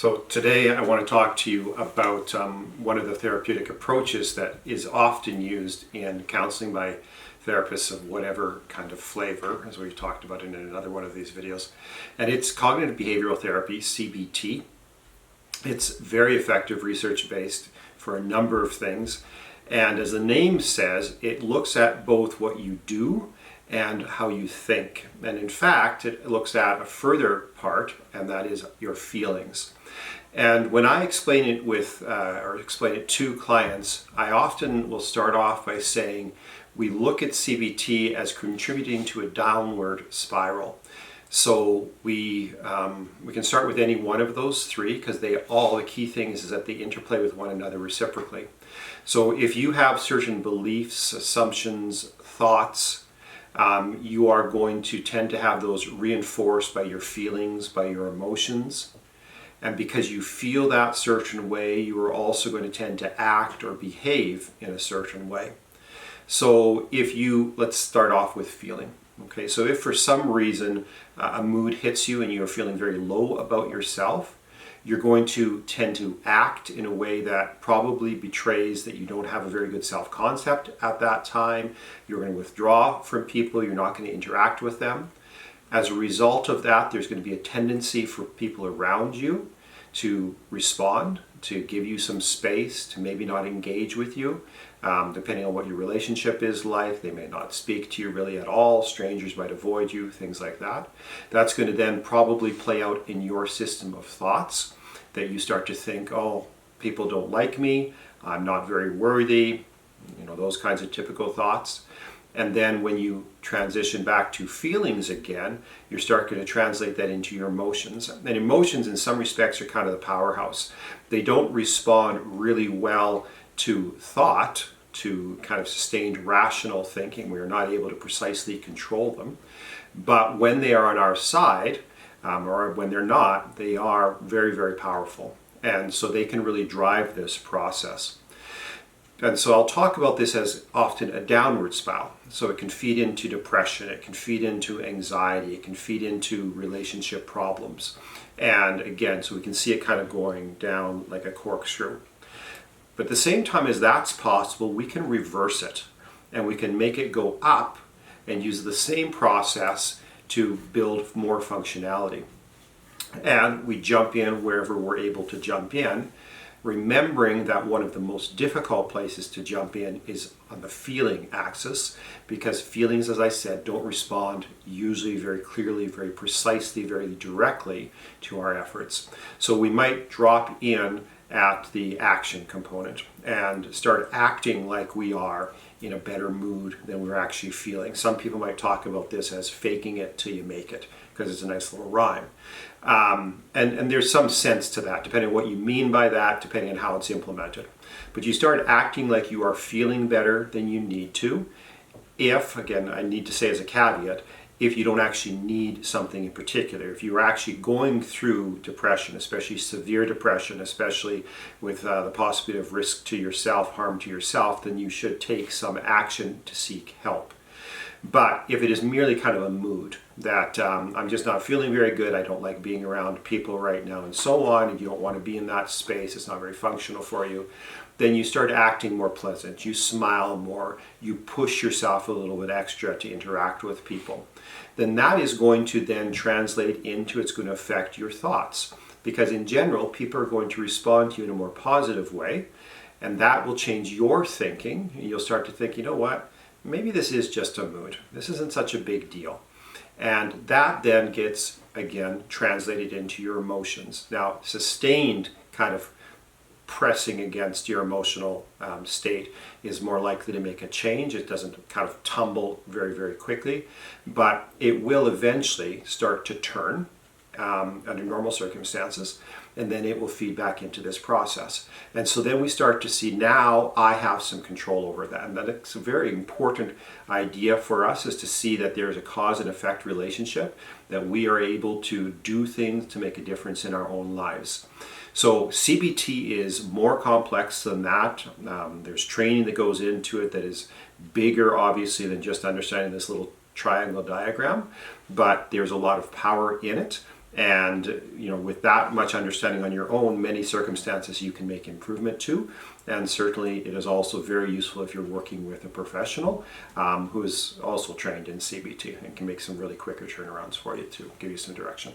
So today I want to talk to you about one of the therapeutic approaches that is often used in counseling by therapists of whatever kind of flavor, as we've talked about in another one of these videos. And it's cognitive behavioral therapy, CBT. It's very effective, research-based for a number of things. And as the name says, it looks at both what you do and how you think. And in fact, it looks at a further part, and that is your feelings. And when I explain it explain it to clients, I often will start off by saying we look at CBT as contributing to a downward spiral. So we can start with any one of those three because the key thing is that they interplay with one another reciprocally. So if you have certain beliefs, assumptions, thoughts, you are going to tend to have those reinforced by your feelings, by your emotions. And because you feel that certain way, you are also going to tend to act or behave in a certain way. So let's start off with feeling. Okay, so if for some reason a mood hits you and you're feeling very low about yourself, you're going to tend to act in a way that probably betrays that you don't have a very good self-concept at that time. You're going to withdraw from people. You're not going to interact with them. As a result of that, there's going to be a tendency for people around you to respond, to give you some space, to maybe not engage with you, depending on what your relationship is like. They may not speak to you really at all. Strangers might avoid you, things like that. That's going to then probably play out in your system of thoughts, that you start to think, oh, people don't like me, I'm not very worthy, those kinds of typical thoughts. And then when you transition back to feelings again, you start going to translate that into your emotions. And emotions in some respects are kind of the powerhouse. They don't respond really well to thought, to kind of sustained rational thinking. We are not able to precisely control them. But when they are on our side, or when they're not, they are very, very powerful. And so they can really drive this process. And so I'll talk about this as often a downward spiral. So it can feed into depression, it can feed into anxiety, it can feed into relationship problems. And again, so we can see it kind of going down like a corkscrew. But at the same time as that's possible, we can reverse it and we can make it go up and use the same process to build more functionality. And we jump in wherever we're able to jump in, remembering that one of the most difficult places to jump in is on the feeling axis, because feelings, as I said, don't respond usually very clearly, very precisely, very directly to our efforts. So we might drop in at the action component and start acting like we are in a better mood than we're actually feeling. Some people might talk about this as faking it till you make it, because it's a nice little rhyme. And there's some sense to that, depending on what you mean by that, depending on how it's implemented. But you start acting like you are feeling better than you need to, if, again, I need to say as a caveat, if you don't actually need something in particular. If you're actually going through depression, especially severe depression, especially with the possibility of risk to yourself, harm to yourself, then you should take some action to seek help. But if it is merely kind of a mood that I'm just not feeling very good, I don't like being around people right now and so on, and you don't want to be in that space, it's not very functional for you, then you start acting more pleasant, you smile more, you push yourself a little bit extra to interact with people. Then that is going to then translate into, it's going to affect your thoughts. Because in general, people are going to respond to you in a more positive way, and that will change your thinking. You'll start to think, you know what? Maybe this is just a mood. This isn't such a big deal. And that then gets, again, translated into your emotions. Now, sustained kind of pressing against your emotional state is more likely to make a change. It doesn't kind of tumble very, very quickly, but it will eventually start to turn under normal circumstances, and then it will feed back into this process. And so then we start to see, now I have some control over that. And that's a very important idea for us, is to see that there is a cause and effect relationship, that we are able to do things to make a difference in our own lives. So CBT is more complex than that. There's training that goes into it that is bigger, obviously, than just understanding this little triangle diagram, but there's a lot of power in it. And with that much understanding on your own, many circumstances you can make improvement to. And certainly it is also very useful if you're working with a professional who is also trained in CBT and can make some really quicker turnarounds for you to give you some direction.